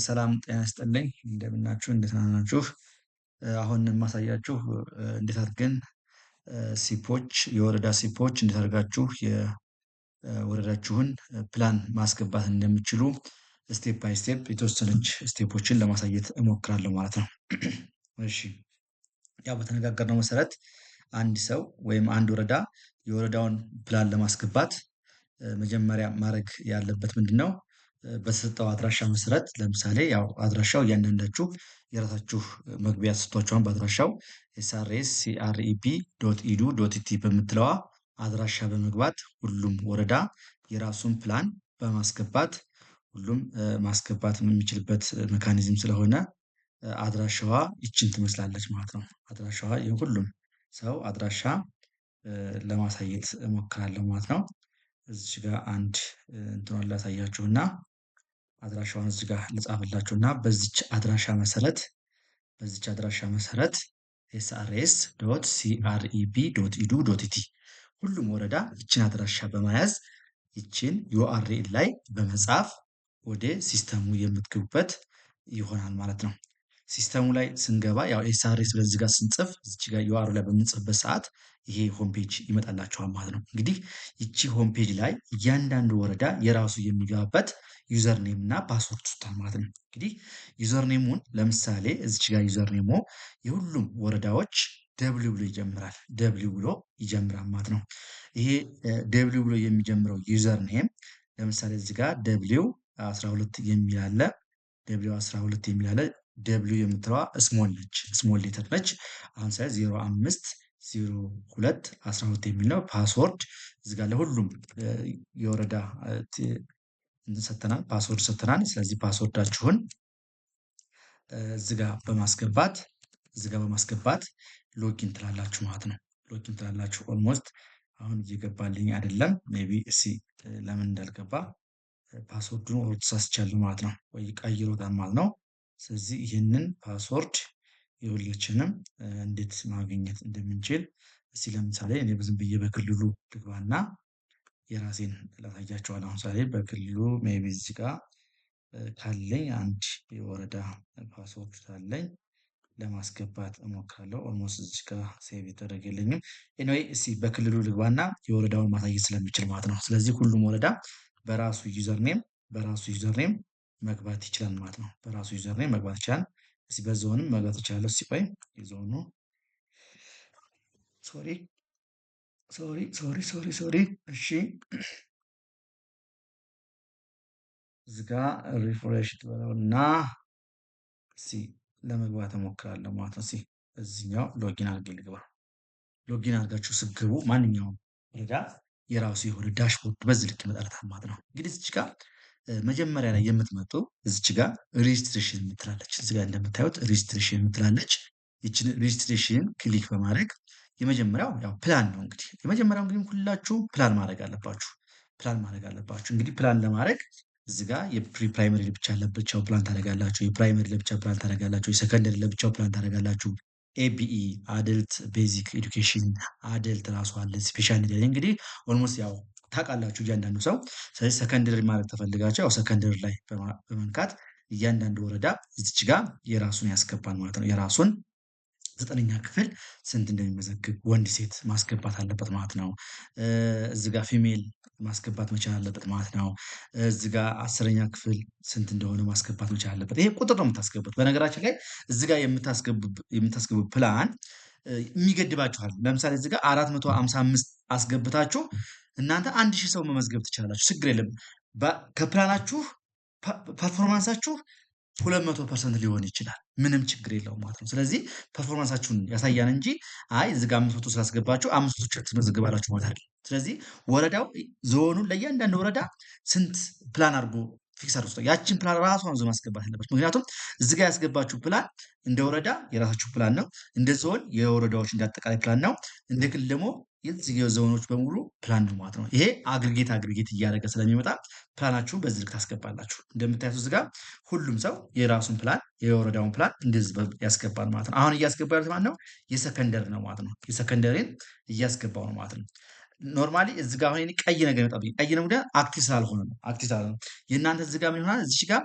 ሰላም ጤና ይስጥልኝ እንደምናችሁ እንዴት ናችሁ? አሁን የማሳያችሁ እንዴት አድርገን ሲፖች የወረዳ ሲፖች እንዴት አድርጋችሁ የወረዳችሁን ፕላን ማስገባት እንደምትችሉ ስቴፕ ባይ ስቴፕ የተወሰነች ስቴፖችን ለማሳየት እሞክራለሁ ማለት ነው። እሺ ያው በተነጋገርነው መሰረት አንድ ሰው ወይም አንድ ወረዳ የወረዳውን ፕላን ለማስገባት መጀመሪያ ማድረግ ያለበት ምንድነው? በተሰጠው አድራሻ መሰረት ለምሳሌ ያው አድራሻው እያንዳንዳችሁ የራሳችሁ መግቢያ ተሰጥቷችኋል። በአድራሻው srscrep.edu.it በምትለዋ አድራሻ በመግባት ሁሉም ወረዳ የራሱን ፕላን በማስገባት ሁሉም ማስገባት የሚችልበት ሜካኒዝም ስለሆነ አድራሻዋ ይችን ትመስላለች ማለት ነው። አድራሻዋ የሁሉም ሰው አድራሻ ለማሳየት እሞክራለሁ ማለት ነው። እዚህ ጋር አንድ እንትኑን ላሳያችሁና አድራሻውን እዚህ ጋር ልጻፍላችሁና በዚች አድራሻ መሰረት srs.crep.edu.it ሁሉም ወረዳ ይችን አድራሻ በመያዝ ይችን ዩአርኤል ላይ በመጻፍ ወደ ሲስተሙ የምትገቡበት ይሆናል ማለት ነው። ሲስተሙ ላይ ስንገባ ያው ኤስአርኤስ በዚህ ጋር ስንጽፍ እዚህ ጋር ዩአር ላይ በምንጽፍበት ሰዓት ይሄ ሆም ፔጅ ይመጣላችኋል ማለት ነው። እንግዲህ ይቺ ሆም ፔጅ ላይ እያንዳንዱ ወረዳ የራሱ የሚገባበት ዩዘር ኔም እና ፓስወርድ ሰጥቷል ማለት ነው። እንግዲህ ዩዘር ኔሙን ለምሳሌ እዚች ጋር ዩዘር ኔሙ የሁሉም ወረዳዎች ደብሊው ብሎ ይጀምራል። ደብሊው ብሎ ይጀምራል ማለት ነው። ይሄ ደብሊው ብሎ የሚጀምረው ዩዘር ኔም ለምሳሌ እዚህ ጋር ደብሊው 12 የሚል አለ። ደብሊው 12 የሚል አለ። ደብሊው የምትለዋ ስሞል ነች፣ ስሞል ሌተር ነች። አሁን ሳይ 05 02 12 የሚል ነው። ፓስወርድ እዚህ ጋር ለሁሉም የወረዳ ሰጥተናል፣ ፓስወርድ ሰጥተናል። ስለዚህ ፓስወርዳችሁን እዚህ ጋር በማስገባት ሎጊን ትላላችሁ ማለት ነው። ሎጊን ትላላችሁ። ኦልሞስት አሁን እየገባልኝ አይደለም። ሜቢ እስኪ ለምን እንዳልገባ ፓስወርዱን ኦልሬዲ ተሳስቻለሁ ማለት ነው፣ ወይ ቀይሮታል ማለት ነው። ስለዚህ ይህንን ፓስወርድ የሁላችንም እንዴት ማግኘት እንደምንችል እስኪ ለምሳሌ እኔ ዝም ብዬ በክልሉ ልግባና የራሴን ላሳያችኋለሁ። አሁን ምሳሌ በክልሉ ሜቢ እዚህ ጋር ካለኝ አንድ የወረዳ ፓስወርድ ካለኝ ለማስገባት እሞክራለሁ። ኦልሞስት እዚህ ጋር ሴቭ የተደረገልኝም ኤኒዌይ እስኪ በክልሉ ልግባና የወረዳውን ማሳየት ስለሚችል ማለት ነው። ስለዚህ ሁሉም ወረዳ በራሱ ዩዘርኔም መግባት ይችላል ማለት ነው። በራሱ ዩዘርኔም መግባት ይችላል። እስኪ በዞንም መግባት ይችላል። እስኪ ቆይ የዞኑ ሶሪ እሺ እዚህ ጋር ሪፍሬሽ ትበለውና እስኪ ለመግባት እሞክራለሁ ማለት ነው። እስኪ እዚህኛው ሎጊን አድርጌ ልግባ። ሎጊን አድርጋችሁ ስትገቡ ማንኛውም ወረዳ የራሱ የሆነ ዳሽቦርድ በዚህ ልክ ይመጣለታል ማለት ነው። እንግዲህ እዚች ጋር መጀመሪያ ላይ የምትመጡ እዚች ጋር ሬጅስትሬሽን የምትላለች፣ እዚህ ጋር እንደምታዩት ሬጅስትሬሽን የምትላለች። ይችን ሬጅስትሬሽን ክሊክ በማድረግ የመጀመሪያው ያው ፕላን ነው። እንግዲህ የመጀመሪያው እንግዲህ ሁላችሁ ፕላን ማድረግ አለባችሁ። እንግዲህ ፕላን ለማድረግ እዚህ ጋር የፕሪ ፕራይመሪ ለብቻ ለብቻው ፕላን ታደርጋላችሁ። የፕራይመሪ ለብቻ ፕላን ታደርጋላችሁ። የሰከንደሪ ለብቻው ፕላን ታደርጋላችሁ። ኤቢኢ አደልት ቤዚክ ኤዱኬሽን አደልት ራሱ አለ። ስፔሻል ኒድ እንግዲህ ኦልሞስት ያው ታውቃላችሁ እያንዳንዱ ሰው። ስለዚህ ሰከንደሪ ማለት ተፈልጋችሁ ያው ሰከንደሪ ላይ በመንካት እያንዳንዱ ወረዳ እዚች ጋር የራሱን ያስገባል ማለት ነው። የራሱን 9ኛ ክፍል ስንት እንደሚመዘግብ ወንድ ሴት ማስገባት አለበት ማለት ነው። እዚህ ጋር ፊሜል ማስገባት መቻል አለበት ማለት ነው። እዚህ ጋር 10ኛ ክፍል ስንት እንደሆነ ማስገባት መቻል አለበት። ይሄ ቁጥር ነው የምታስገቡት። በነገራችን ላይ እዚህ ጋር የምታስገቡ ፕላን የሚገድባችኋል። ለምሳሌ እዚህ ጋር 455 አስገብታችሁ እናንተ 1000 ሰው መመዝገብ ትችላላችሁ። ችግር የለም። ከፕላናችሁ ፐርፎርማንሳችሁ 200% ሊሆን ይችላል። ምንም ችግር የለውም ማለት ነው። ስለዚህ ፐርፎርማንሳችሁን ያሳያን እንጂ አይ እዚህ ጋር 500 ስላስገባችሁ 500 ትመዘግባላችሁ ማለት አይደለም። ስለዚህ ወረዳው ዞኑን ለእያንዳንዱ ወረዳ ስንት ፕላን አድርጎ ፊክስ አድርጎ ያችን ፕላን ራሷን ዞን ማስገባት አለበት። ምክንያቱም እዚህ ጋር ያስገባችሁ ፕላን እንደ ወረዳ የራሳችሁ ፕላን ነው፣ እንደ ዞን የወረዳዎች እንዳጠቃላይ ፕላን ነው፣ እንደ ክልል ደግሞ የዚህ የዞኖች በሙሉ ፕላን ነው ማለት ነው። ይሄ አግሪጌት እያደረገ ስለሚመጣ ፕላናችሁን በዚህ ልክ ታስገባላችሁ። እንደምታዩት እዚህ ጋር ሁሉም ሰው የራሱን ፕላን የወረዳውን ፕላን እንደዚህ ያስገባል ማለት ነው። አሁን እያስገባ ያሉት ማለት ነው የሰከንደሪ ነው ማለት ነው። የሰከንደሪን እያስገባው ነው ማለት ነው። ኖርማሊ እዚህ ጋር አሁን ቀይ ነገር ይመጣብኝ። ቀይ ነው ግን አክቲቭ ስላልሆነ ነው። የእናንተ እዚህ ጋር ምን ይሆናል? እዚህ ጋር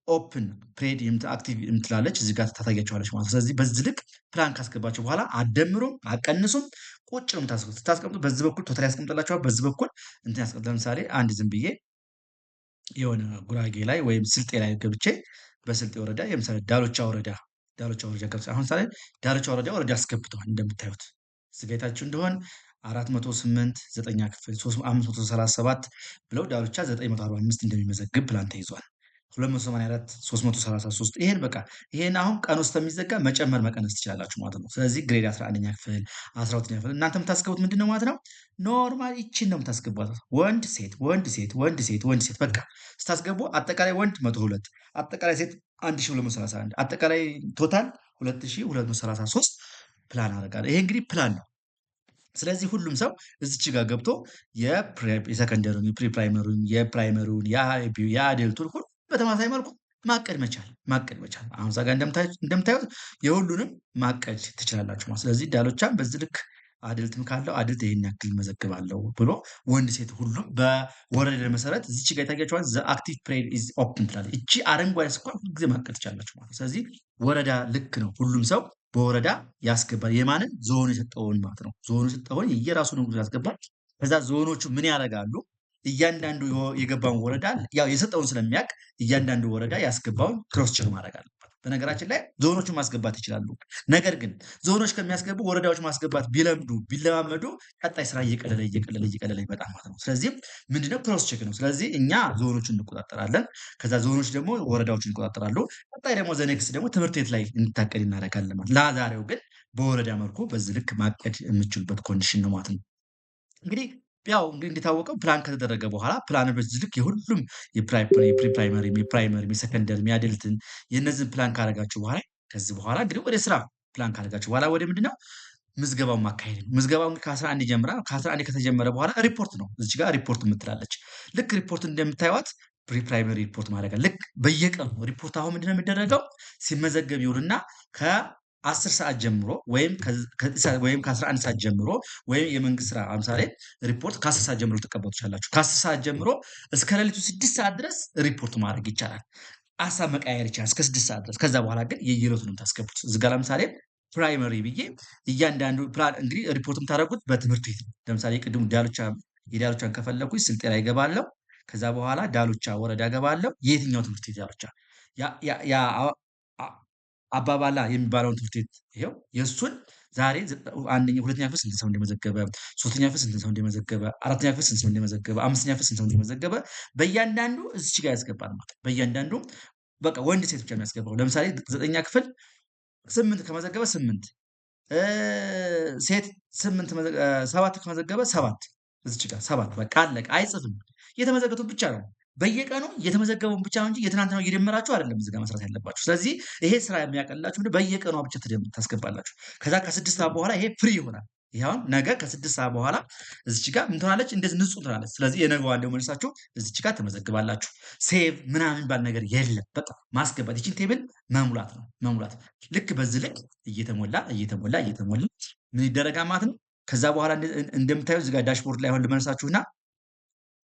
ኦፕን ፕሬድ አክቲቭ የምትላለች እዚህ ጋር ታታያቸዋለች ማለት ነው። ስለዚህ በዚህ ልክ ፕላን ካስገባቸው በኋላ አደምሩም አቀንሱም ቁጭ ነው የምታስቀምጡት። ስታስቀምጡ በዚህ በኩል ቶታል ያስቀምጥላችኋል፣ በዚህ በኩል እንትን ያስቀምጥ። ለምሳሌ አንድ ዝም ብዬ የሆነ ጉራጌ ላይ ወይም ስልጤ ላይ ገብቼ በስልጤ ወረዳ የምሳሌ ዳሎቻ ወረዳ ገብቼ አሁን ምሳሌ ዳሎቻ ወረዳ አስገብተዋል እንደምታዩት ስጋታችሁ እንደሆን 408 ዘጠኛ ክፍል 537 ብለው ዳሎቻ 945 እንደሚመዘግብ ፕላን ተይዟል። 284 333 ይሄን በቃ ይሄን አሁን ቀን ውስጥ የሚዘጋ መጨመር መቀነስ ትችላላችሁ ማለት ነው። ስለዚህ ግሬድ 11ኛ ክፍል 12ኛ ክፍል እናንተ የምታስገቡት ምንድነው ማለት ነው? ኖርማል ይቺን ነው የምታስገቧት። ወንድ ሴት ወንድ ሴት ወንድ ሴት ወንድ ሴት በቃ ስታስገቡ አጠቃላይ ወንድ 102 አጠቃላይ ሴት 1231 አጠቃላይ ቶታል 2233 ፕላን አደርጋለሁ። ይሄ እንግዲህ ፕላን ነው። ስለዚህ ሁሉም ሰው እዚች ጋር ገብቶ የሰከንደሪውን የፕሪ ፕራይመሪውን የፕራይመሪውን የአደልቱን ሁሉ በተመሳሳይ መልኩ ማቀድ መቻል። አሁን እዛ ጋር እንደምታዩት የሁሉንም ማቀድ ትችላላችሁ ማለት። ስለዚህ ዳሎቻም በዚህ ልክ አድልትም ካለው አድልት ይሄን ያክል መዘግባለሁ ብሎ ወንድ ሴት ሁሉም በወረዳ መሰረት እዚች ጋር የታያችኋት ዘ አክቲቭ ፕሬድ ኢዝ ኦፕን ትላለች። እቺ አረንጓዴ ስኳር ሁልጊዜ ማቀድ ትችላላችሁ ማለት። ስለዚህ ወረዳ ልክ ነው። ሁሉም ሰው በወረዳ ያስገባል። የማንን ዞኑ የሰጠውን ማለት ነው። ዞኑ የሰጠውን የየራሱን ያስገባል። ከዛ ዞኖቹ ምን ያደርጋሉ? እያንዳንዱ የገባውን ወረዳ ያው የሰጠውን ስለሚያውቅ እያንዳንዱ ወረዳ ያስገባውን ክሮስ ቼክ ማድረግ አለበት። በነገራችን ላይ ዞኖቹን ማስገባት ይችላሉ። ነገር ግን ዞኖች ከሚያስገቡ ወረዳዎች ማስገባት ቢለማመዱ ቀጣይ ስራ እየቀለለ ይመጣል ማለት ነው። ስለዚህ ምንድነው ክሮስ ቼክ ነው። ስለዚህ እኛ ዞኖችን እንቆጣጠራለን። ከዛ ዞኖች ደግሞ ወረዳዎችን ይቆጣጠራሉ። ቀጣይ ደግሞ ዘኔክስ ደግሞ ትምህርት ቤት ላይ እንዲታቀድ እናደርጋለን ማለት። ለዛሬው ግን በወረዳ መልኩ በዚህ ልክ ማቀድ የምችሉበት ኮንዲሽን ነው ማለት ነው። እንግዲህ ያው እንደታወቀው ፕላን ከተደረገ በኋላ ፕላን በዚህ ልክ የሁሉም የፕራይመሪ የሰከንደሪ የአደልትን የነዚህን ፕላን ካደረጋችሁ በኋላ ከዚህ በኋላ እንግዲህ ወደ ስራ ፕላን ካደረጋችሁ በኋላ ወደ ምንድነው ምዝገባው ማካሄድ ነው። ምዝገባው ከ11 ይጀምራል። ከ11 ከተጀመረ በኋላ ሪፖርት ነው። እዚህ ጋር ሪፖርት የምትላለች ልክ ሪፖርት እንደምታዩት ፕራይመሪ ሪፖርት ማድረግ ልክ በየቀኑ ሪፖርት አሁን ምንድነው የሚደረገው ሲመዘገብ ይውልና ከ10 ሰዓት ጀምሮ ወይም ከ11 ሰዓት ጀምሮ ወይም የመንግስት ስራ ለምሳሌ ሪፖርት ከ10 ሰዓት ጀምሮ ተቀበሉ ትችላላችሁ። ከ10 ሰዓት ጀምሮ እስከ ሌሊቱ 6 ሰዓት ድረስ ሪፖርት ማድረግ ይቻላል። ሀሳብ መቀያየር ይቻላል እስከ 6 ሰዓት ድረስ። ከዛ በኋላ ግን የየዕለቱን ነው የምታስገቡት። እዚህ ጋር ለምሳሌ ፕራይመሪ ብዬ እያንዳንዱ ፕላን እንግዲህ ሪፖርት የምታደርጉት በትምህርት ቤት ነው። ለምሳሌ ቅድሙ የዳሎቻን ከፈለኩኝ ስልጤ ላይ እገባለሁ። ከዛ በኋላ ዳሎቻ ወረዳ እገባለሁ። የትኛው ትምህርት ቤት ዳሎቻ አባባላ የሚባለውን ትምህርት ቤት ይሄው የእሱን ዛሬ ሁለተኛ ክፍል ስንት ሰው እንደመዘገበ፣ ሶስተኛ ክፍል ስንት ሰው እንደመዘገበ፣ አራተኛ ክፍል ስንት ሰው እንደመዘገበ፣ አምስተኛ ክፍል ስንት ሰው እንደመዘገበ በእያንዳንዱ እዚች ጋር ያስገባል ማለት ነው። በእያንዳንዱ በቃ ወንድ ሴት ብቻ የሚያስገባው ለምሳሌ 9ኛ ክፍል 8 ከመዘገበ 8 ሴት 7 ከመዘገበ 7 እዚች ጋር 7 በቃ አለቀ። አይጽፍም። የተመዘገቱት ብቻ ነው። በየቀኑ የተመዘገበውን ብቻ ነው እንጂ የትናንትናው እየደመራችሁ አይደለም እዚህ ጋር መስራት ያለባችሁ። ስለዚህ ይሄ ስራ የሚያቀልላችሁ በየቀኑ ብቻ ታስገባላችሁ። ከዛ ከ6 ሰዓት በኋላ ይሄ ፍሪ ይሆናል። ይሄው ነገ ከ6 ሰዓት በኋላ እዚች ጋር ምን ትሆናለች? እንደዚህ ንጹህ ትሆናለች። ስለዚህ የነገዋን ደግሞ መልሳችሁ እዚች ጋር ተመዘግባላችሁ። ሴቭ ምናምን ባል ነገር የለም። በቃ ማስገባት ይችን ቴብል መሙላት ነው መሙላት። ልክ በዚህ ልክ እየተሞላ ምን ይደረጋል ማለት ነው። ከዛ በኋላ እንደምታዩ እዚህ ጋር ዳሽቦርድ ላይ አሁን ልመልሳችሁና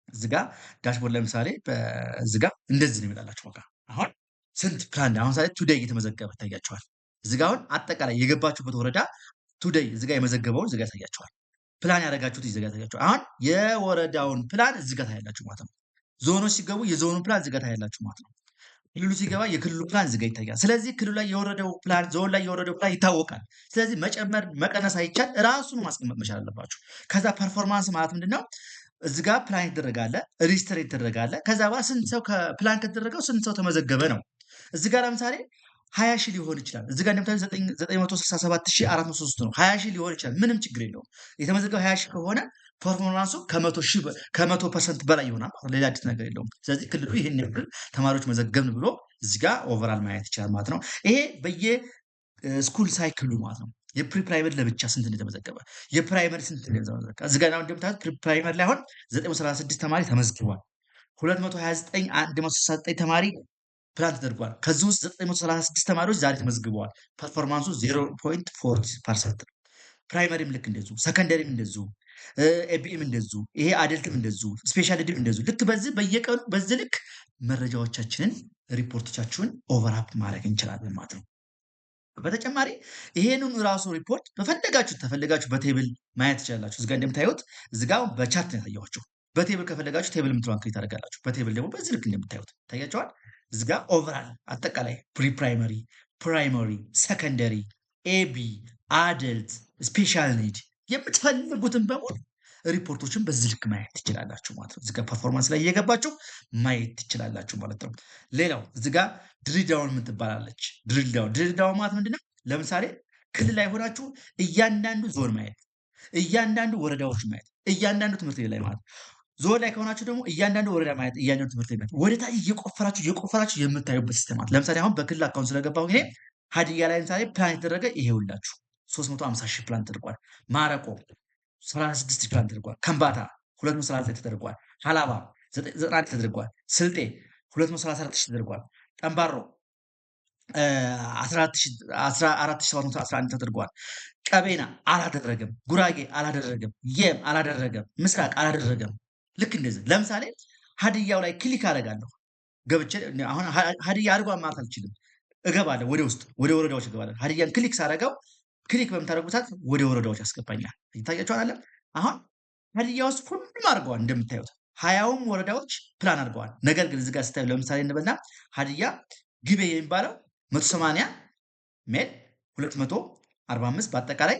እዚህ ጋር ዳሽቦርድ ለምሳሌ በዚህ ጋር እንደዚህ ነው ይመጣላችሁ። በቃ አሁን ስንት ፕላን አሁን ሳይት ቱዴይ እየተመዘገበ ይታያቸዋል። እዚህ ጋር አሁን አጠቃላይ የገባችሁበት ወረዳ ቱዴይ እዚህ ጋር የመዘገበውን እዚህ ጋር ያሳያችኋል። ፕላን ያደረጋችሁት እዚህ ጋር ያሳያችኋል። አሁን የወረዳውን ፕላን እዚህ ጋር ታያላችሁ ማለት ነው። ዞኖች ሲገቡ የዞኑን ፕላን እዚህ ጋር ታያላችሁ ማለት ነው። ክልሉ ሲገባ የክልሉ ፕላን እዚህ ጋር ይታያል። ስለዚህ ክልሉ ላይ የወረደው ፕላን ዞን ላይ የወረደው ፕላን ይታወቃል። ስለዚህ መጨመር መቀነስ አይቻል፣ ራሱን ማስቀመጥ መቻል አለባችሁ። ከዛ ፐርፎርማንስ ማለት ምንድነው? እዚህ ጋር ፕላን ይደረጋል፣ ሬጅስተር ይደረጋል። ከዛ በኋላ ስንት ሰው ከፕላን ከተደረገው ስንት ሰው ተመዘገበ ነው። እዚህ ጋር ለምሳሌ 20 ሺህ ሊሆን ይችላል። እዚህ ጋር እንደምታዩት 967403 ነው። 20 ሺህ ሊሆን ይችላል። ምንም ችግር የለውም። የተመዘገበው 20 ሺህ ከሆነ ፐርፎርማንሱ ከ100% በላይ ይሆናል። ሌላ አዲስ ነገር የለውም። ስለዚህ ክልሉ ይህን ያክል ተማሪዎች መዘገብን ብሎ እዚህ ጋር ኦቨራል ማየት ይችላል ማለት ነው። ይሄ በየስኩል ሳይክሉ ማለት ነው። የፕሪ ፕራይመሪ ለብቻ ስንት እንደተመዘገበ፣ የፕራይመሪ ስንት እንደተመዘገበ እዚህ ጋር እንደምታዩት ፕሪ ፕራይመሪ ላይ አሁን 936 ተማሪ ተመዝግቧል። 229 ተማሪ ፕላን ተደርጓል። ከዚህ ውስጥ 936 ተማሪዎች ዛሬ ተመዝግበዋል። ፐርፎርማንሱ 0.4% ነው። ፕራይመሪም ልክ እንደዚሁ፣ ሰከንደሪም እንደዚሁ፣ ኤቢኤም እንደዚሁ፣ ይሄ አደልትም እንደዚሁ፣ ስፔሻል ኤድም እንደዚሁ። ልክ በዚህ በየቀኑ በዚህ ልክ መረጃዎቻችንን ሪፖርቶቻችሁን ኦቨርላፕ ማድረግ እንችላለን ማለት ነው። በተጨማሪ ይሄንን ራሱ ሪፖርት ተፈለጋችሁ በቴብል ማየት ትችላላችሁ። እዚጋ እንደምታዩት እዚጋ በቻርት ነው ያሳየኋችሁ። በቴብል ከፈለጋችሁ ቴብል የምትለዋን ክሊክ ታደርጋላችሁ። በቴብል ደግሞ በዚህ ልክ እንደምታዩት ታያችኋል። እዚጋ ኦቨራል አጠቃላይ ፕራይመሪ፣ ሰከንደሪ፣ ኤቢ፣ አደልት፣ ስፔሻል ኒድ የምትፈልጉትን በሙሉ ሪፖርቶችን በዚህ ልክ ማየት ትችላላችሁ ማለት ነው። እዚጋ ፐርፎርማንስ ላይ እየገባችሁ ማየት ትችላላችሁ ማለት ነው። ሌላው እዚጋ ድሪል ዳውን የምትባላለች። ድሪል ዳውን ማለት ምንድነው? ለምሳሌ ክልል ላይ ሆናችሁ እያንዳንዱ ዞን ማየት፣ እያንዳንዱ ወረዳዎች ማየት፣ እያንዳንዱ ትምህርት ቤት ላይ ማለት ዞን ላይ ከሆናችሁ ደግሞ እያንዳንዱ ወረዳ ማየት፣ እያንዳንዱ ትምህርት ቤት ማየት፣ ወደ ታች እየቆፈራችሁ የምታዩበት ሲስተም ማለት። ለምሳሌ አሁን በክልል አካውንት ስለገባሁ እኔ ሀዲያ ላይ ለምሳሌ ፕላን የተደረገ ይሄውላችሁ 350,000 ፕላን ተደርጓል። ማረቆ 36 ፕላን ተደርጓል። ከምባታ 239 ተደርጓል። ሀላባ 91 ተደርጓል። ስልጤ 234,000 ተደርጓል። ጠምባሮ 14,711 ተደርጓል። ቀቤና አላደረገም። ጉራጌ አላደረገም። የም አላደረገም። ምስራቅ አላደረገም። ልክ እንደዚህ ለምሳሌ ሀዲያው ላይ ክሊክ አደርጋለሁ ገብቼ አሁን ሀዲያ አድርጓል ማለት አልችልም። እገባለሁ ወደ ውስጥ ወደ ወረዳዎች እገባለሁ። ሀዲያን ክሊክ ሳደርገው ክሊክ በምታደርጉት ሰዓት ወደ ወረዳዎች ያስገባኛል። ይታያችኋል አለ። አሁን ሀዲያ ውስጥ ሁሉም አድርገዋል እንደምታዩት 20ውም ወረዳዎች ፕላን አድርገዋል። ነገር ግን እዚህ ጋር ስታዩ ለምሳሌ እንበልና ሀዲያ ግቤ የሚባለው 180 ሜል 245 በአጠቃላይ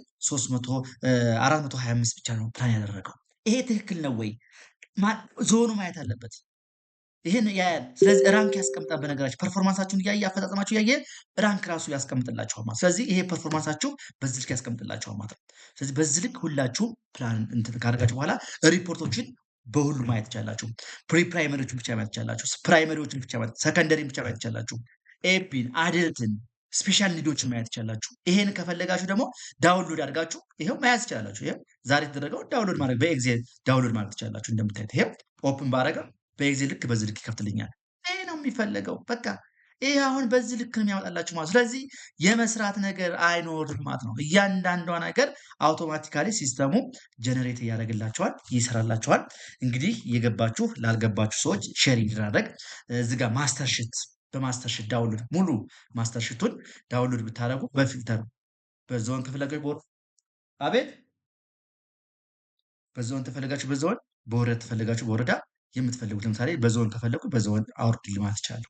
425 ብቻ ነው ፕላን ያደረገው። ይሄ ትክክል ነው ወይ? ዞኑ ማየት አለበት። ይሄን ያያል። ስለዚህ ራንክ ያስቀምጣል። በነገራችሁ ፐርፎርማንሳችሁን እያየ አፈጻጸማችሁ እያየ ራንክ ራሱ ያስቀምጥላችኋል ማለት። ስለዚህ ይሄ ፐርፎርማንሳችሁ በዚህ ልክ ያስቀምጥላችኋል ማለት ነው። ስለዚህ በዚህ ልክ ሁላችሁም ፕላን እንትን ካደረጋችሁ በኋላ ሪፖርቶችን በሁሉ ማየት ትችላላችሁ። ፕራይመሪዎችን ብቻ ማየት ትችላላችሁ። ፕራይመሪዎችን ብቻ ማየት፣ ሰከንደሪን ብቻ ማየት ትችላላችሁ። ኤፒን፣ አደልትን፣ ስፔሻል ኒዶችን ማየት ትችላላችሁ። ይሄን ከፈለጋችሁ ደግሞ ዳውንሎድ አድርጋችሁ ይሄው ማየት ትችላላችሁ። ይሄው ዛሬ የተደረገው ዳውንሎድ ማድረግ በኤግዜል ዳውንሎድ ማድረግ ትችላላችሁ። እንደምታዩት ይሄው ኦፕን ባረገው በኤግዜል ልክ በዚህ ልክ ይከፍትልኛል። ይሄ ነው የሚፈለገው። በቃ ይሄ አሁን በዚህ ልክ ነው የሚያወጣላችሁ ማለት። ስለዚህ የመስራት ነገር አይኖርም ማለት ነው። እያንዳንዷ ነገር አውቶማቲካሊ ሲስተሙ ጀነሬት እያደረግላችኋል፣ ይሰራላችኋል። እንግዲህ የገባችሁ ላልገባችሁ ሰዎች ሼር ይደራረግ። እዚህ ጋር ማስተርሽት በማስተርሽት ዳውንሎድ ሙሉ ማስተርሽቱን ዳውንሎድ ብታደርጉ በፊልተር በዞን ከፈለጋችሁ አቤት በዞን ተፈለጋችሁ በዞን በወረዳ ተፈለጋችሁ በወረዳ የምትፈልጉት ለምሳሌ በዞን ከፈለጉ በዞን አውርድ ልማት ይችላል።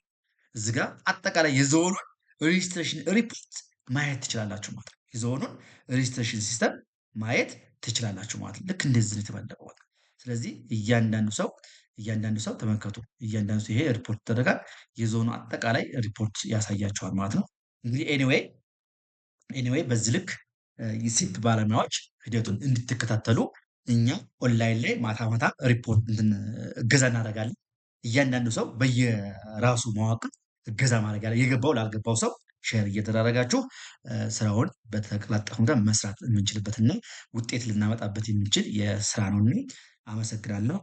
እዚህ ጋር አጠቃላይ የዞኑን ሬጅስትሬሽን ሪፖርት ማየት ትችላላችሁ ማለት ነው። የዞኑን ሬጅስትሬሽን ሲስተም ማየት ትችላላችሁ ማለት ነው። ልክ እንደዚህ ነው የተፈለገው። ስለዚህ እያንዳንዱ ሰው ተመልከቱ። እያንዳንዱ ሰው ይሄ ሪፖርት ይደረጋል። የዞኑ አጠቃላይ ሪፖርት ያሳያቸዋል ማለት ነው። እንግዲህ ኤኒዌይ በዚህ ልክ የሲፕ ባለሙያዎች ሂደቱን እንድትከታተሉ እኛ ኦንላይን ላይ ማታ ማታ ሪፖርት እገዛ እናደርጋለን። እያንዳንዱ ሰው በየራሱ መዋቅር እገዛ ማድረግ ያለ የገባው ላልገባው ሰው ሼር እየተደረጋችሁ ስራውን በተቀላጠፈ ሁኔታ መስራት የምንችልበትና ውጤት ልናመጣበት የምንችል የስራ ነው። አመሰግናለሁ።